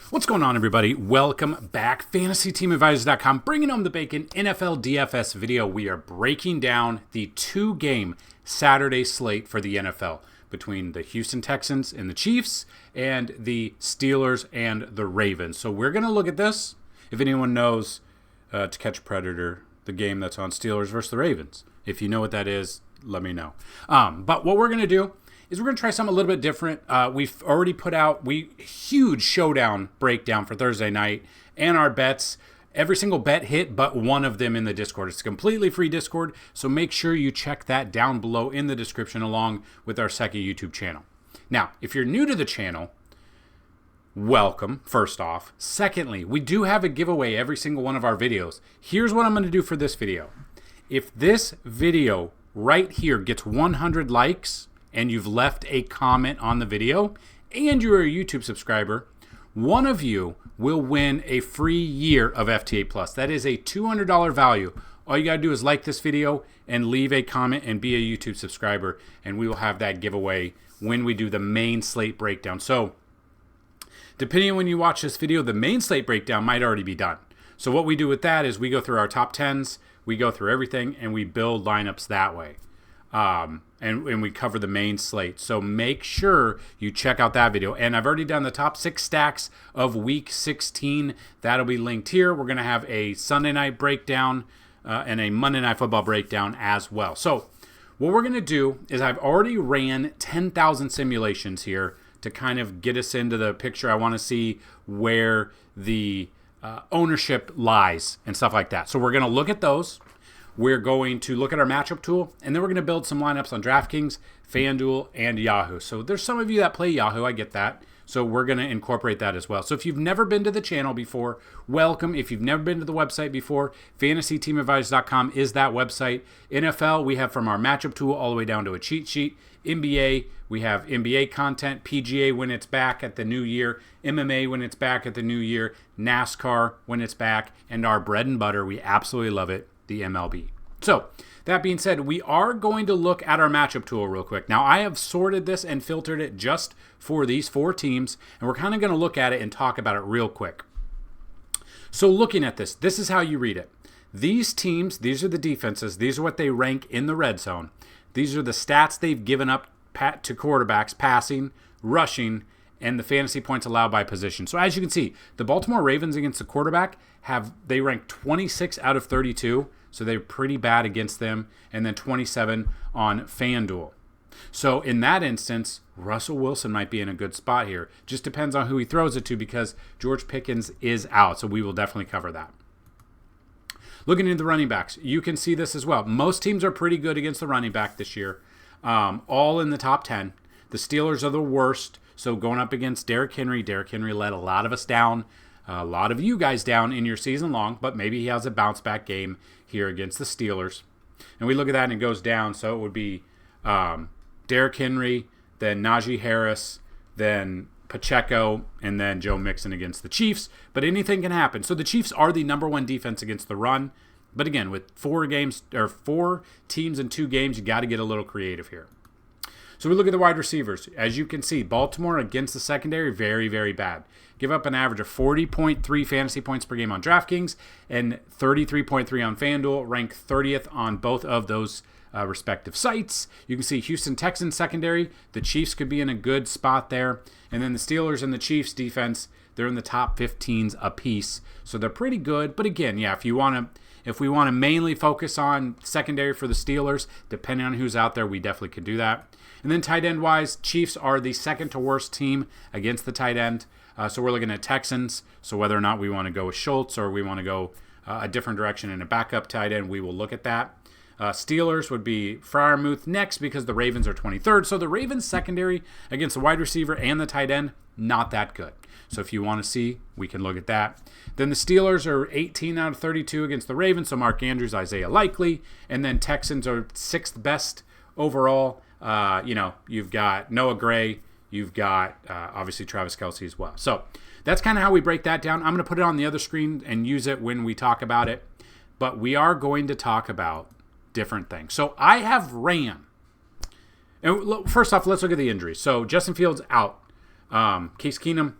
What's going on, everybody? Welcome back. FantasyTeamAdvisors.com, bringing home the bacon NFL DFS video. We are breaking down the two-game Saturday slate for the NFL between the Houston Texans and the Chiefs and the Steelers and the Ravens. So we're going to look at this. If anyone knows To Catch a Predator, the game that's on Steelers versus the Ravens. If you know what that is, let me know. But what we're going to do is we're going to try something a little bit different. We've already put out huge showdown breakdown for Thursday night and our bets. Every single bet hit but one of them in the Discord. It's a completely free Discord, so make sure you check that down below in the description along with our second YouTube channel. Now, if you're new to the channel, welcome, first off. Secondly, we do have a giveaway every single one of our videos. Here's what I'm going to do for this video. If this video right here gets 100 likes, and you've left a comment on the video, and you're a YouTube subscriber, one of you will win a free year of FTA Plus. That is a $200 value. All you got to do is like this video and leave a comment and be a YouTube subscriber, and we will have that giveaway when we do the main slate breakdown. So, depending on when you watch this video, the main slate breakdown might already be done. So what we do with that is we go through our top 10s, we go through everything, and we build lineups that way. And we cover the main slate. So make sure you check out that video. And I've already done the top 6 stacks of week 16. That'll be linked here. We're going to have a Sunday night breakdown and a Monday night football breakdown as well. So what we're going to do is I've already ran 10,000 simulations here to kind of get us into the picture. I want to see where the ownership lies and stuff like that. So we're going to look at those. We're going to look at our matchup tool, and then we're going to build some lineups on DraftKings, FanDuel, and Yahoo. So there's some of you that play Yahoo. I get that. So we're going to incorporate that as well. So if you've never been to the channel before, welcome. If you've never been to the website before, FantasyTeamAdvisors.com is that website. NFL, we have from our matchup tool all the way down to a cheat sheet. NBA, we have NBA content. PGA when it's back at the new year. MMA when it's back at the new year. NASCAR when it's back. And our bread and butter, we absolutely love it, the MLB. So, that being said, we are going to look at our matchup tool real quick. Now, I have sorted this and filtered it just for these 4 teams, and we're kind of going to look at it and talk about it real quick. So, looking at this is how you read it. These teams, these are the defenses, these are what they rank in the red zone. These are the stats they've given up to quarterbacks, passing, rushing, and the fantasy points allowed by position. So as you can see, the Baltimore Ravens against the quarterback they rank 26 out of 32, so they're pretty bad against them, and then 27 on FanDuel. So in that instance, Russell Wilson might be in a good spot here. Just depends on who he throws it to because George Pickens is out, so we will definitely cover that. Looking into the running backs, you can see this as well. Most teams are pretty good against the running back this year, all in the top 10. The Steelers are the worst. So going up against Derrick Henry let a lot of us down, a lot of you guys down in your season long, but maybe he has a bounce back game here against the Steelers. And we look at that and it goes down. So it would be Derrick Henry, then Najee Harris, then Pacheco, and then Joe Mixon against the Chiefs. But anything can happen. So the Chiefs are the number 1 defense against the run. But again, with 4 teams in 2 games, you got to get a little creative here. So we look at the wide receivers. As you can see, Baltimore against the secondary, very, very bad. Give up an average of 40.3 fantasy points per game on DraftKings and 33.3 on FanDuel, rank 30th on both of those respective sites. You can see Houston Texans secondary. The Chiefs could be in a good spot there. And then the Steelers and the Chiefs defense, they're in the top 15s apiece. So they're pretty good. But again, yeah, if we want to mainly focus on secondary for the Steelers, depending on who's out there, we definitely could do that. And then tight end wise, Chiefs are the second to worst team against the tight end. So we're looking at Texans. So whether or not we want to go with Schultz or we want to go a different direction in a backup tight end, we will look at that. Steelers would be Freiermuth next because the Ravens are 23rd. So the Ravens secondary against the wide receiver and the tight end, not that good. So if you want to see, we can look at that. Then the Steelers are 18 out of 32 against the Ravens. So Mark Andrews, Isaiah Likely. And then Texans are 6th best overall. You've got Noah Gray. You've got, obviously, Travis Kelce as well. So that's kind of how we break that down. I'm going to put it on the other screen and use it when we talk about it. But we are going to talk about different things. So I have ran. And first off, let's look at the injuries. So Justin Fields out. Case Keenum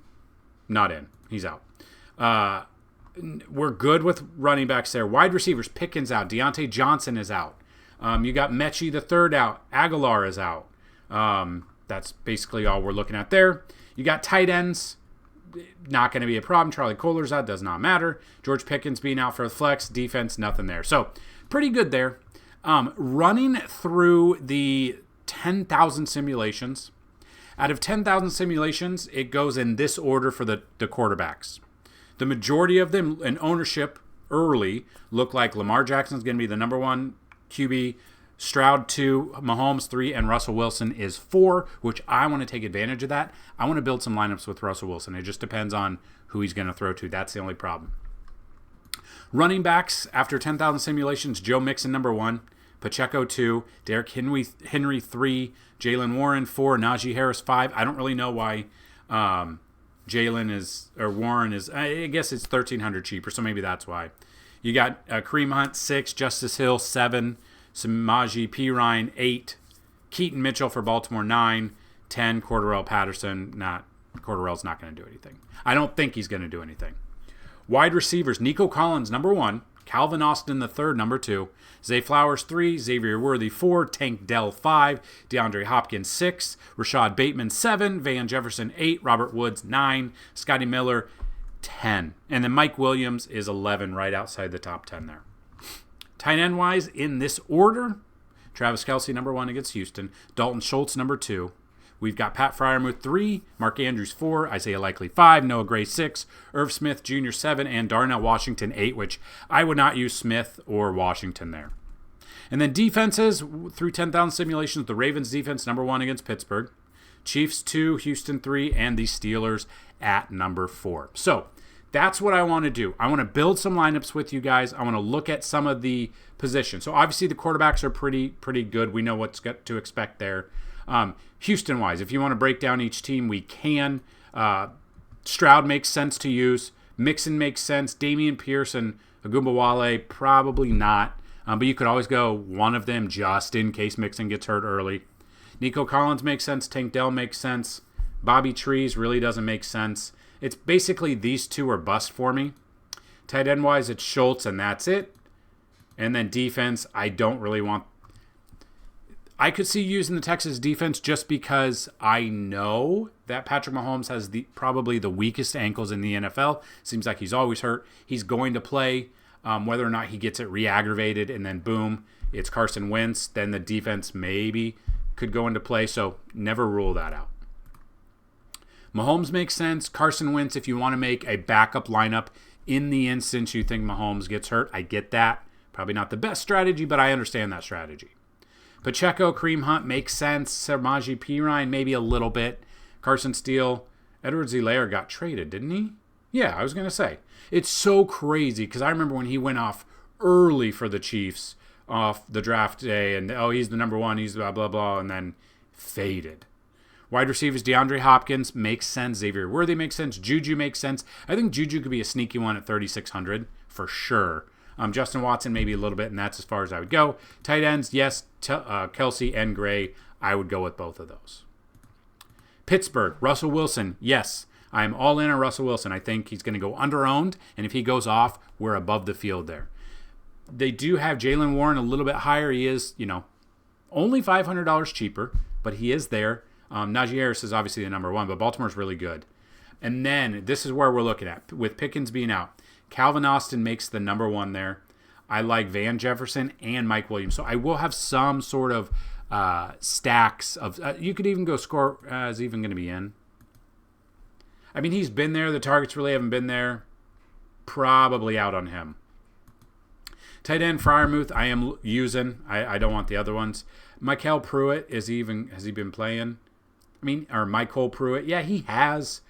not in. He's out. We're good with running backs there. Wide receivers, Pickens out. Deontay Johnson is out. You got Mechie the third out. Aguilar is out. That's basically all we're looking at there. You got tight ends. Not going to be a problem. Charlie Kohler's out. Does not matter. George Pickens being out for the flex. Defense, nothing there. So pretty good there. Running through the 10,000 simulations. Out of 10,000 simulations, it goes in this order for the quarterbacks. The majority of them in ownership early look like Lamar Jackson's going to be the number one QB, Stroud 2, Mahomes 3, and Russell Wilson is 4, which I want to take advantage of that. I want to build some lineups with Russell Wilson. It just depends on who he's going to throw to. That's the only problem. Running backs, after 10,000 simulations, Joe Mixon number 1, Pacheco 2, Derrick Henry 3, Jalen Warren 4, Najee Harris 5. I don't really know why Warren is, I guess it's $1,300 cheaper, so maybe that's why. You got Kareem Hunt 6, Justice Hill 7, Samaje Perine 8, Keaton Mitchell for Baltimore 9, 10, Cordarrelle Patterson. Cordarrelle's not going to do anything. I don't think he's going to do anything. Wide receivers, Nico Collins number 1, Calvin Austin the third number 2, Zay Flowers 3, Xavier Worthy 4, Tank Dell 5, DeAndre Hopkins 6, Rashad Bateman 7, Van Jefferson 8, Robert Woods 9, Scotty Miller 10. And then Mike Williams is 11, right outside the top 10 there. Tight end wise, in this order, Travis Kelce number 1 against Houston, Dalton Schultz number 2. We've got Pat Freiermuth 3, Mark Andrews 4, Isaiah Likely 5, Noah Gray 6, Irv Smith Jr. 7, and Darnell Washington 8, which I would not use Smith or Washington there. And then defenses, through 10,000 simulations, the Ravens defense number 1 against Pittsburgh, Chiefs 2, Houston 3, and the Steelers at number 4. So that's what I want to do. I want to build some lineups with you guys. I want to look at some of the positions. So obviously the quarterbacks are pretty good. We know what's to expect there. Houston-wise, if you want to break down each team, we can. Stroud makes sense to use. Mixon makes sense. Dameon Pierce and Agumbawale, probably not. But you could always go one of them just in case Mixon gets hurt early. Nico Collins makes sense. Tank Dell makes sense. Bobby Trees really doesn't make sense. It's basically these two are bust for me. Tight end-wise, it's Schultz, and that's it. And then defense, I don't really want. I could see using the Texas defense just because I know that Patrick Mahomes has probably the weakest ankles in the NFL. Seems like he's always hurt. He's going to play. Whether or not he gets it re-aggravated and then boom, it's Carson Wentz, then the defense maybe could go into play. So never rule that out. Mahomes makes sense. Carson Wentz, if you want to make a backup lineup in the instance you think Mahomes gets hurt, I get that. Probably not the best strategy, but I understand that strategy. Pacheco, Kareem Hunt makes sense. Samaje Perine, maybe a little bit. Carson Steele, Edwards-Helaire got traded, didn't he? Yeah, I was going to say. It's so crazy because I remember when he went off early for the Chiefs off the draft day and, he's the number 1, he's blah, blah, blah, and then faded. Wide receivers, DeAndre Hopkins makes sense. Xavier Worthy makes sense. Juju makes sense. I think Juju could be a sneaky one at 3,600 for sure. Justin Watson maybe a little bit, and that's as far as I would go. Tight ends, yes, Kelce and Gray. I would go with both of those. Pittsburgh, Russell Wilson, yes. I'm all in on Russell Wilson. I think he's going to go under-owned, and if he goes off, we're above the field there. They do have Jalen Warren a little bit higher. He is, only $500 cheaper, but he is there. Najee Harris is obviously the number 1, but Baltimore's really good. And then this is where we're looking at. With Pickens being out, Calvin Austin makes the number 1 there. I like Van Jefferson and Mike Williams. So I will have some sort of stacks of you could even go score is even going to be in. I mean, he's been there. The targets really haven't been there. Probably out on him. Tight end Freiermuth, I am using. I don't want the other ones. Michael Pruitt, has he been playing? Or Michael Pruitt. Yeah, he has.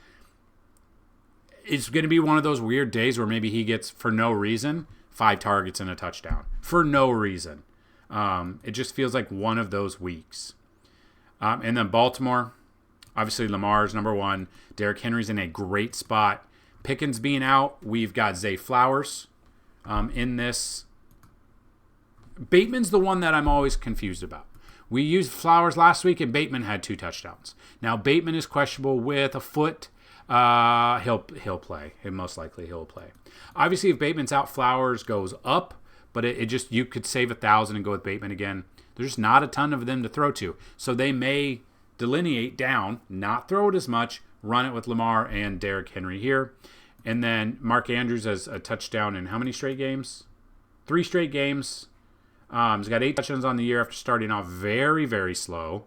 It's going to be one of those weird days where maybe he gets, for no reason, 5 targets and a touchdown. For no reason. It just feels like one of those weeks. And then Baltimore, obviously Lamar's number 1. Derrick Henry's in a great spot. Pickens being out, we've got Zay Flowers in this. Bateman's the one that I'm always confused about. We used Flowers last week, and Bateman had 2 touchdowns. Now, Bateman is questionable with a foot. He'll play. Most likely he'll play. Obviously, if Bateman's out, Flowers goes up, but it just, you could save 1,000 and go with Bateman again. There's not a ton of them to throw to, so they may delineate down, not throw it as much, run it with Lamar and Derrick Henry here, and then Mark Andrews has a touchdown in how many straight games? 3 straight games. He's got 8 touchdowns on the year after starting off very, very slow.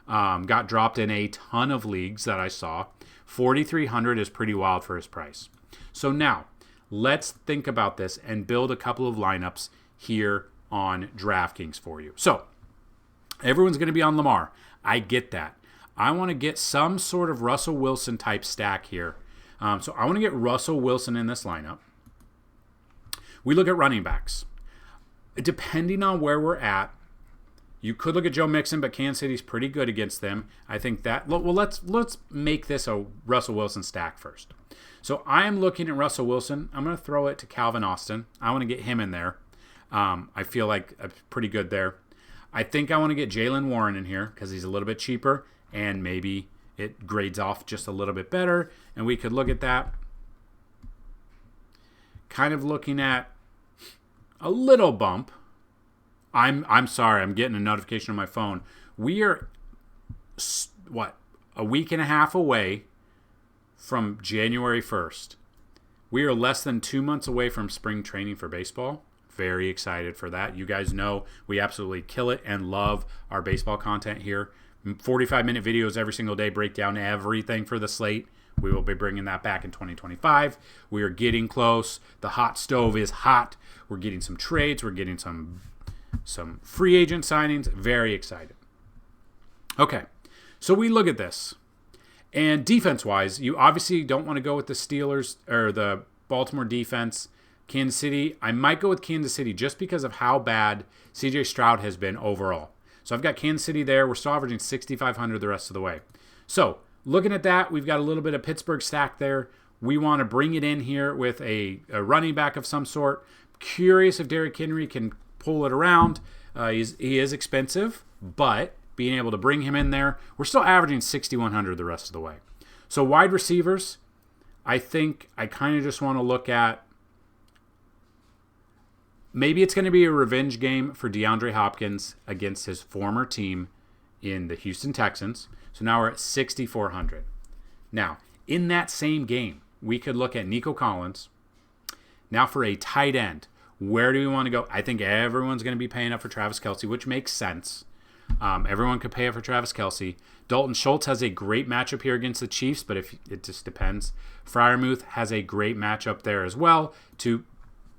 Got dropped in a ton of leagues that I saw. 4,300 is pretty wild for his price. So now, let's think about this and build a couple of lineups here on DraftKings for you. So, everyone's going to be on Lamar. I get that. I want to get some sort of Russell Wilson type stack here. So I want to get Russell Wilson in this lineup. We look at running backs. Depending on where we're at, you could look at Joe Mixon, but Kansas City's pretty good against them. I think that, well, let's make this a Russell Wilson stack first. So I am looking at Russell Wilson. I'm going to throw it to Calvin Austin. I want to get him in there. I feel like I'm pretty good there. I think I want to get Jaylen Warren in here because he's a little bit cheaper and maybe it grades off just a little bit better. And we could look at that. Kind of looking at a little bump. I'm sorry, I'm getting a notification on my phone. We are, a week and a half away from January 1st. We are less than 2 months away from spring training for baseball. Very excited for that. You guys know we absolutely kill it and love our baseball content here. 45-minute videos every single day break down everything for the slate. We will be bringing that back in 2025. We are getting close. The hot stove is hot. We're getting some trades. We're getting some free agent signings. Very excited. Okay, so we look at this. And defense-wise, you obviously don't want to go with the Steelers or the Baltimore defense. Kansas City, I might go with Kansas City just because of how bad C.J. Stroud has been overall. So I've got Kansas City there. We're still averaging 6,500 the rest of the way. So looking at that, we've got a little bit of Pittsburgh stack there. We want to bring it in here with a running back of some sort. Curious if Derrick Henry can pull it around. He is expensive, but being able to bring him in there, we're still averaging 6,100 the rest of the way. So wide receivers, I think I kind of just want to look at, maybe it's going to be a revenge game for DeAndre Hopkins against his former team in the Houston Texans. So now we're at 6,400. Now, in that same game, we could look at Nico Collins. Now for a tight end, where do we want to go? I think everyone's going to be paying up for Travis Kelce, which makes sense. Everyone could pay up for Travis Kelce. Dalton Schultz has a great matchup here against the Chiefs, but if it just depends. Freiermuth has a great matchup there as well to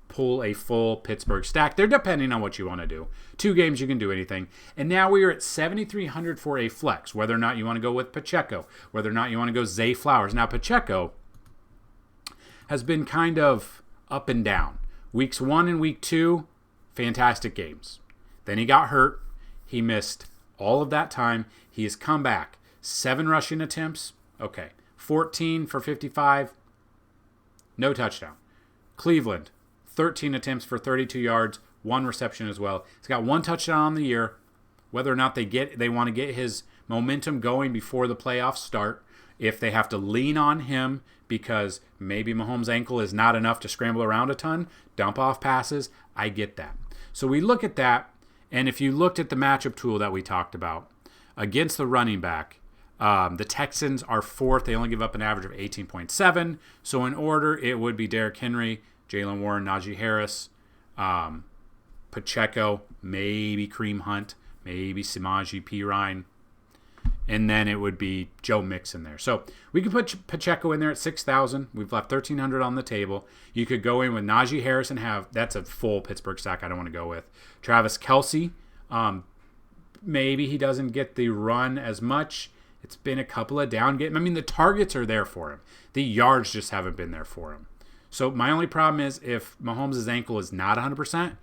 pull a full Pittsburgh stack. They're depending on what you want to do. 2 games, you can do anything. And now we are at 7,300 for a flex, whether or not you want to go with Pacheco, whether or not you want to go Zay Flowers. Now, Pacheco has been kind of up and down. Weeks 1 and week 2, fantastic games. Then he got hurt. He missed all of that time. He has come back. 7 rushing attempts. Okay. 14 for 55. No touchdown. Cleveland, 13 attempts for 32 yards, 1 reception as well. He's got 1 touchdown on the year. Whether or not they want to get his momentum going before the playoffs start, if they have to lean on him because maybe Mahomes' ankle is not enough to scramble around a ton, dump off passes, I get that. So we look at that, and if you looked at the matchup tool that we talked about, against the running back, the Texans are 4th. They only give up an average of 18.7. So in order, it would be Derrick Henry, Jaylen Warren, Najee Harris, Pacheco, maybe Kareem Hunt, maybe Samaje Perine, and then it would be Joe Mixon there. So we could put Pacheco in there at 6,000. We've left 1,300 on the table. You could go in with Najee Harris and that's a full Pittsburgh stack I don't want to go with. Travis Kelce, maybe he doesn't get the run as much. It's been a couple of down games. I mean, the targets are there for him. The yards just haven't been there for him. So my only problem is if Mahomes' ankle is not 100%,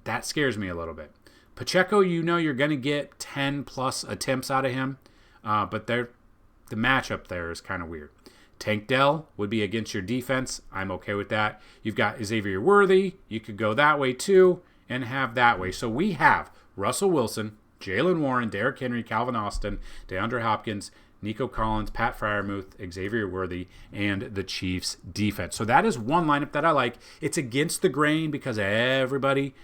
that scares me a little bit. Pacheco, you're going to get 10-plus attempts out of him, but the matchup there is kind of weird. Tank Dell would be against your defense. I'm okay with that. You've got Xavier Worthy. You could go that way too and have that way. So we have Russell Wilson, Jaylen Warren, Derrick Henry, Calvin Austin, DeAndre Hopkins, Nico Collins, Pat Freiermuth, Xavier Worthy, and the Chiefs defense. So that is one lineup that I like. It's against the grain because everybody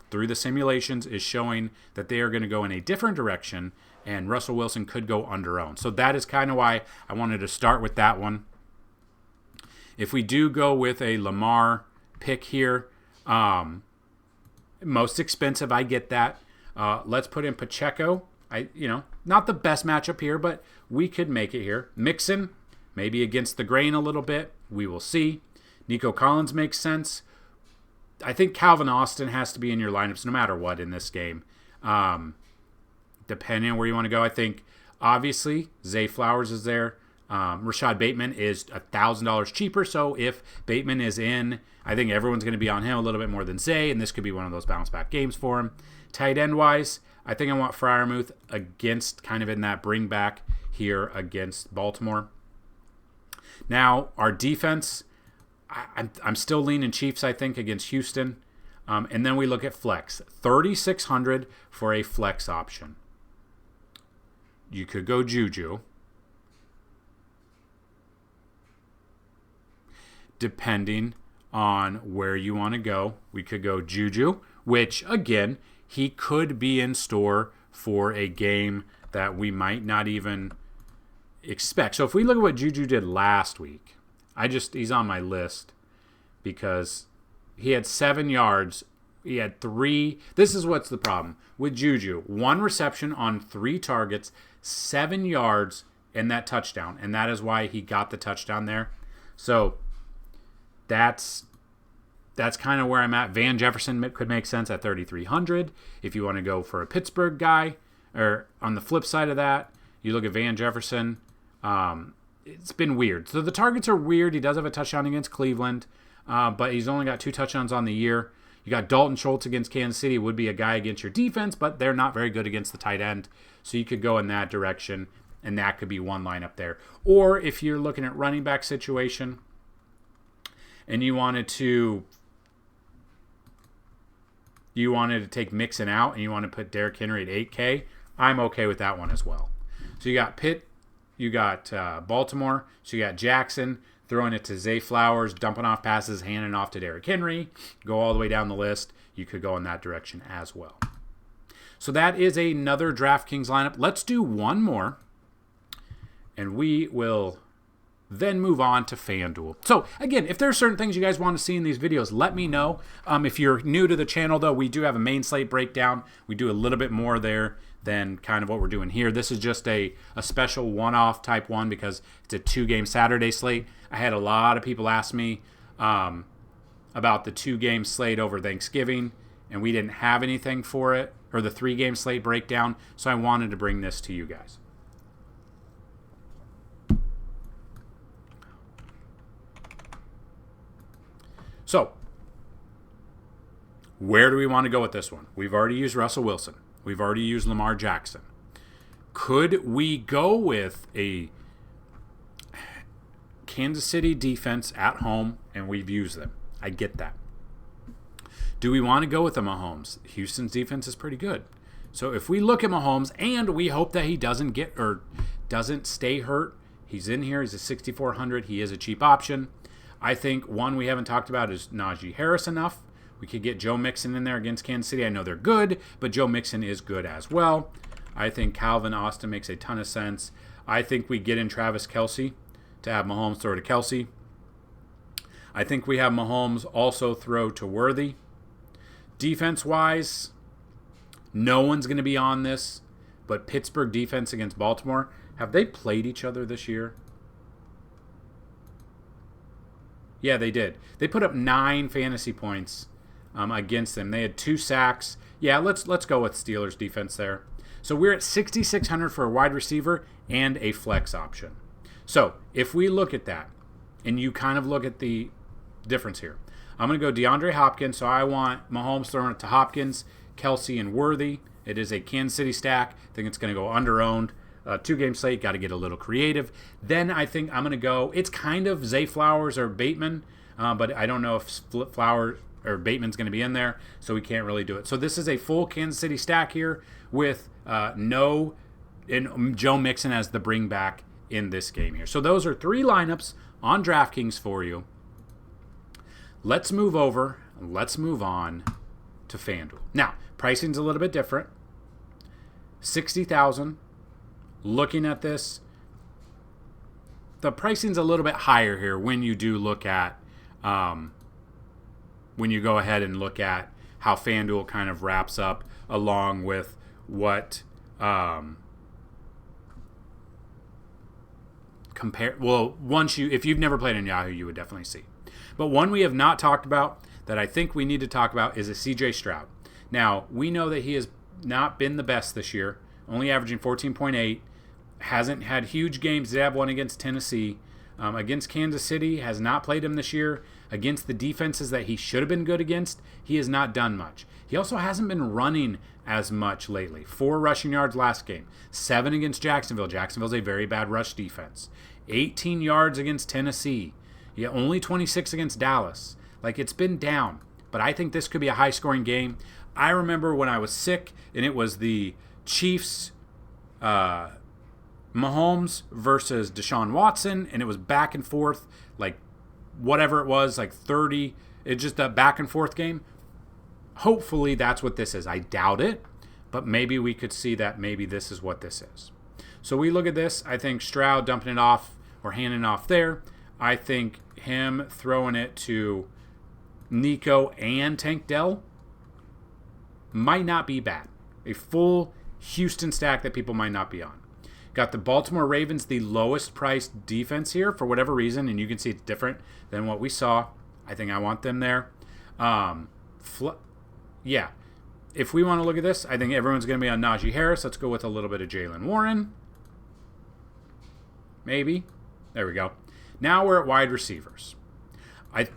through the simulations is showing that they are going to go in a different direction, and Russell Wilson could go under-owned. So that is kind of why I wanted to start with that one. If we do go with a Lamar pick here, most expensive, I get that. Let's put in Pacheco. Not the best matchup here, but we could make it here. Mixon, maybe against the grain a little bit. We will see. Nico Collins makes sense. I think Calvin Austin has to be in your lineups no matter what in this game. Depending on where you want to go, I think obviously Zay Flowers is there. Rashad Bateman is $1,000 cheaper, so if Bateman is in, I think everyone's going to be on him a little bit more than Zay, and this could be one of those bounce back games for him. Tight end wise, I think I want Freiermuth against kind of in that bring back here against Baltimore. Now, our defense, I'm still leaning Chiefs, I think, against Houston. And then we look at flex. $3,600 for a flex option. You could go Juju. Depending on where you want to go, we could go Juju, which, again, he could be in store for a game that we might not even expect. So if we look at what Juju did last week, he's on my list because he had 7 yards. He had 3. This is what's the problem with Juju. 1 reception on 3 targets, 7 yards, and that touchdown. And that is why he got the touchdown there. So that's kind of where I'm at. Van Jefferson could make sense at 3,300 if you want to go for a Pittsburgh guy. Or on the flip side of that, you look at Van Jefferson. It's been weird. So the targets are weird. He does have a touchdown against Cleveland, but he's only got 2 touchdowns on the year. You got Dalton Schultz against Kansas City, would be a guy against your defense, but they're not very good against the tight end. So you could go in that direction, and that could be one lineup there. Or if you're looking at running back situation and you wanted to take Mixon out and you want to put Derrick Henry at 8K, I'm okay with that one as well. So you got Pitt, you got Baltimore, so you got Jackson, throwing it to Zay Flowers, dumping off passes, handing off to Derrick Henry, go all the way down the list. You could go in that direction as well. So that is another DraftKings lineup. Let's do one more, and we will then move on to FanDuel. So again, if there are certain things you guys want to see in these videos, let me know. If you're new to the channel, though, we do have a main slate breakdown. We do a little bit more there than kind of what we're doing here. This is just a special one-off type one because it's a 2-game Saturday slate. I had a lot of people ask me about the 2-game slate over Thanksgiving, and we didn't have anything for it, or the 3-game slate breakdown, so I wanted to bring this to you guys. So, where do we want to go with this one? We've already used Russell Wilson. We've already used Lamar Jackson. Could we go with a Kansas City defense at home, and we've used them? I get that. Do we want to go with a Mahomes? Houston's defense is pretty good. So if we look at Mahomes, and we hope that he doesn't stay hurt, he's in here, he's a 6,400, he is a cheap option. I think one we haven't talked about is Najee Harris enough. We could get Joe Mixon in there against Kansas City. I know they're good, but Joe Mixon is good as well. I think Calvin Austin makes a ton of sense. I think we get in Travis Kelce to have Mahomes throw to Kelce. I think we have Mahomes also throw to Worthy. Defense-wise, no one's going to be on this, but Pittsburgh defense against Baltimore, have they played each other this year? Yeah, they did. They put up 9 fantasy points against them. They had 2 sacks. Yeah, let's go with Steelers defense there. So we're at 6,600 for a wide receiver and a flex option. So if we look at that, and you kind of look at the difference here, I'm going to go DeAndre Hopkins. So I want Mahomes throwing it to Hopkins, Kelce, and Worthy. It is a Kansas City stack. I think it's going to go under-owned. 2-game slate, got to get a little creative. Then I think I'm going to go, it's kind of Zay Flowers or Bateman, but I don't know if Flowers or Bateman's going to be in there, so we can't really do it. So this is a full Kansas City stack here with and Joe Mixon as the bring back in this game here. So those are 3 lineups on DraftKings for you. Let's move over. Let's move on to FanDuel. Now, pricing's a little bit different. 60,000. Looking at this, the pricing's a little bit higher here when you do look at, when you go ahead and look at how FanDuel kind of wraps up along with what if you've never played in Yahoo, you would definitely see. But one we have not talked about that I think we need to talk about is a CJ Stroud. Now, we know that he has not been the best this year, only averaging 14.8, hasn't had huge games. Did have one against Tennessee. Against Kansas City, has not played him this year. Against the defenses that he should have been good against, he has not done much. He also hasn't been running as much lately. 4 rushing yards last game. 7 against Jacksonville. Jacksonville's a very bad rush defense. 18 yards against Tennessee. Yeah, only 26 against Dallas. Like, it's been down. But I think this could be a high-scoring game. I remember when I was sick, and it was the Chiefs, Mahomes versus Deshaun Watson, and it was back and forth, like whatever it was, like 30. It's just a back and forth game. Hopefully that's what this is. I doubt it, but maybe we could see that maybe this is what this is. So we look at this. I think Stroud dumping it off or handing it off there. I think him throwing it to Nico and Tank Dell might not be bad. A full Houston stack that people might not be on. Got the Baltimore Ravens, the lowest priced defense here for whatever reason, and you can see it's different than what we saw. I think I want them there. Yeah. If we want to look at this, I think everyone's going to be on Najee Harris. Let's go with a little bit of Jaylen Warren. Maybe. There we go. Now we're at wide receivers.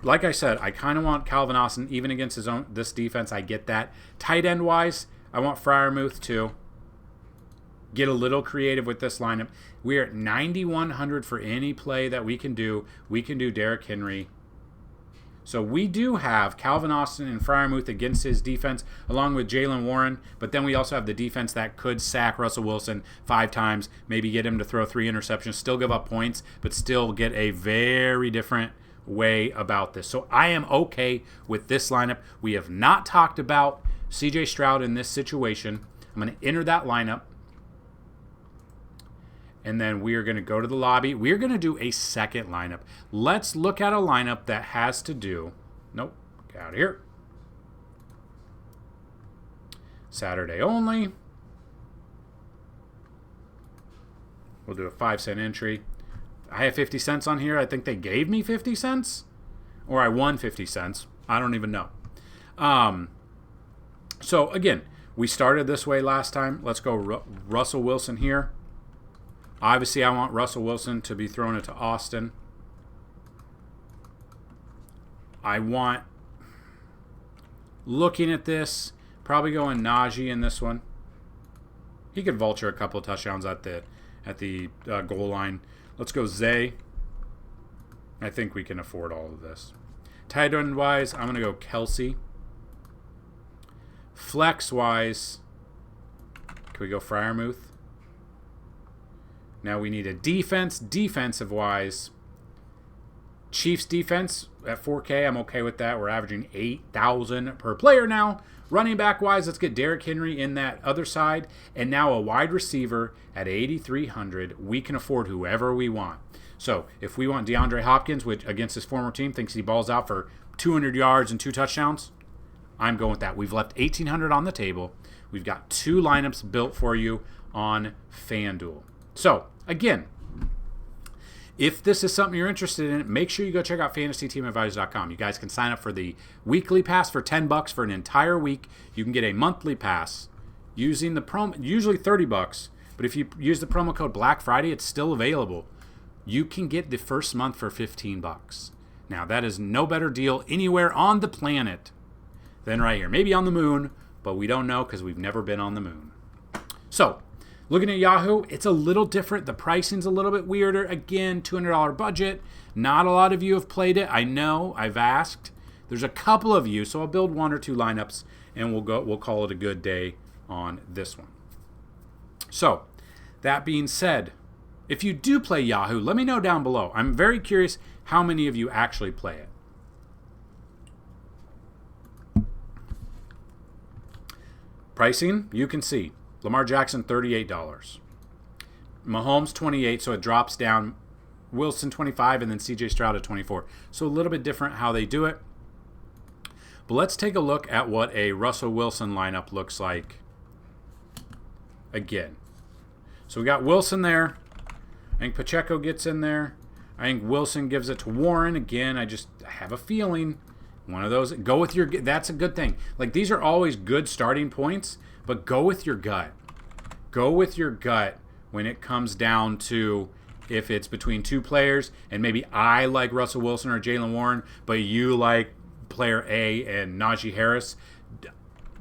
Like I said, I kind of want Calvin Austin even against this defense. I get that. Tight end wise, I want Freiermuth too. Get a little creative with this lineup. We're at 9,100 for any play that we can do. We can do Derrick Henry. So we do have Calvin Austin and Freiermuth against his defense, along with Jaylen Warren. But then we also have the defense that could sack Russell Wilson 5 times, maybe get him to throw 3 interceptions, still give up points, but still get a very different way about this. So I am okay with this lineup. We have not talked about CJ Stroud in this situation. I'm going to enter that lineup. And then we are going to go to the lobby. We're going to do a second lineup. Let's look at a lineup that has to do... Nope. Get out of here. Saturday only. We'll do a 5-cent entry. I have 50 cents on here. I think they gave me 50 cents. Or I won 50 cents. I don't even know. So, again, we started this way last time. Let's go Russell Wilson here. Obviously, I want Russell Wilson to be throwing it to Austin. I want, looking at this, probably going Najee in this one. He could vulture a couple of touchdowns at the goal line. Let's go Zay. I think we can afford all of this. Tight end wise, I'm going to go Kelsey. Flex wise, can we go Freiermuth? Now we need a defense. Defensive-wise, Chiefs defense at 4K. I'm okay with that. We're averaging 8,000 per player now. Running back-wise, let's get Derrick Henry in that other side. And now a wide receiver at 8,300. We can afford whoever we want. So if we want DeAndre Hopkins, which against his former team thinks he balls out for 200 yards and 2 touchdowns, I'm going with that. We've left 1,800 on the table. We've got 2 lineups built for you on FanDuel. So, again, if this is something you're interested in, make sure you go check out FantasyTeamAdvisor.com. You guys can sign up for the weekly pass for $10 for an entire week. You can get a monthly pass using the promo, usually $30, but if you use the promo code Black Friday, it's still available. You can get the first month for $15. Now, that is no better deal anywhere on the planet than right here. Maybe on the moon, but we don't know because we've never been on the moon. So, looking at Yahoo, it's a little different. The pricing's a little bit weirder. Again, $200 budget. Not a lot of you have played it. I know. I've asked. There's a couple of you, so I'll build 1 or 2 lineups, and we'll call it a good day on this one. So, that being said, If you do play Yahoo, let me know down below. I'm very curious how many of you actually play it. Pricing, you can see. Lamar Jackson, $38. Mahomes, $28, so it drops down. Wilson, $25, and then CJ Stroud at $24. So a little bit different how they do it. But let's take a look at what a Russell Wilson lineup looks like again. So we got Wilson there. I think Pacheco gets in there. I think Wilson gives it to Warren. Again, I have a feeling one of those. Go with your, that's a good thing. Like, these are always good starting points, but go with your gut. Go with your gut when it comes down to if it's between two players, and maybe I like Russell Wilson or Jaylen Warren, but you like player A and Najee Harris.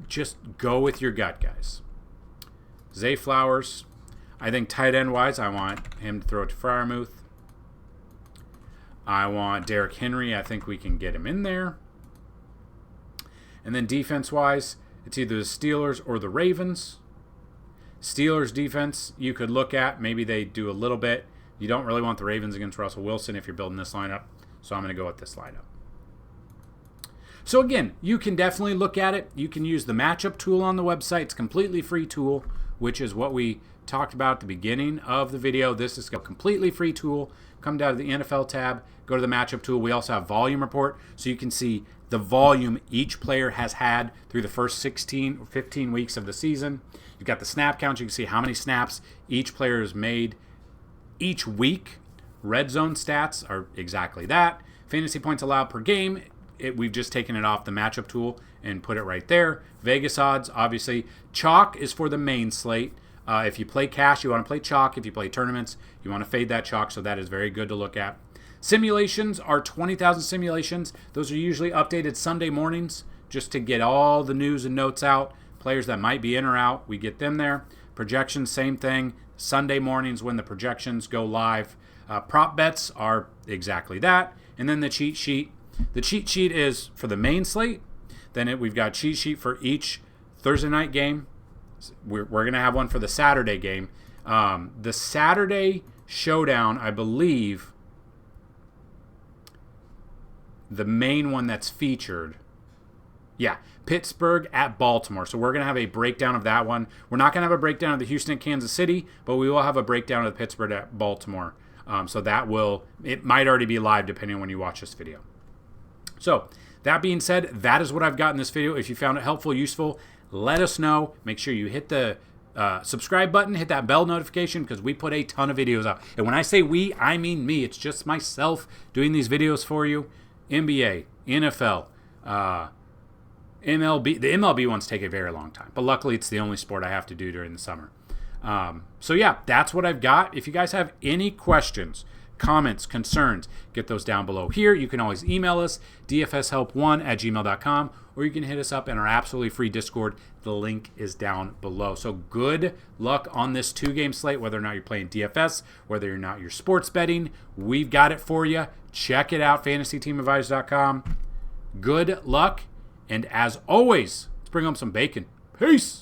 Just go with your gut, guys. Zay Flowers. I think tight end wise, I want him to throw it to Freiermuth. I want Derrick Henry. I think we can get him in there. And then defense wise, it's either the Steelers or the Ravens. Steelers defense, you could look at. Maybe they do a little bit. You don't really want the Ravens against Russell Wilson if you're building this lineup. So I'm going to go with this lineup. So again, you can definitely look at it. You can use the matchup tool on the website. It's a completely free tool, which is what we talked about at the beginning of the video. This is a completely free tool. Come down to the NFL tab, go to the matchup tool. We also have volume report, so you can see the volume each player has had through the first 16 or 15 weeks of the season. You've got the snap count. You can see how many snaps each player has made each week. Red zone stats are exactly that. Fantasy points allowed per game. We've just taken it off the matchup tool and put it right there. Vegas odds, obviously. Chalk is for the main slate. If you play cash, you want to play chalk. If you play tournaments, you want to fade that chalk, so that is very good to look at. Simulations are 20,000 simulations. Those are usually updated Sunday mornings just to get all the news and notes out. Players that might be in or out, we get them there. Projections, same thing. Sunday mornings when the projections go live. Prop bets are exactly that. And then the cheat sheet. The cheat sheet is for the main slate. Then we've got cheat sheet for each Thursday night game. We're going to have one for the Saturday game. The Saturday showdown, I believe, the main one that's featured, Pittsburgh at Baltimore. So we're going to have a breakdown of that one. We're not going to have a breakdown of the Houston at Kansas City, but we will have a breakdown of the Pittsburgh at Baltimore. So it might already be live depending on when you watch this video. So that being said, that is what I've got in this video. If you found it helpful, useful, let us know. Make sure you hit the subscribe button, hit that bell notification, because we put a ton of videos out. And when I say we, I mean me. It's just myself doing these videos for you. NBA, NFL, MLB. The MLB ones take a very long time, but luckily it's the only sport I have to do during the summer. So yeah, that's what I've got. If you guys have any questions, comments, concerns, get those down below here. You can always email us, dfshelp1@gmail.com, or you can hit us up in our absolutely free Discord. The link is down below. So good luck on this 2-game slate, whether or not you're playing DFS, whether or not you're sports betting. We've got it for you. Check it out, fantasyteamadvisor.com. Good luck, and as always, let's bring home some bacon. Peace!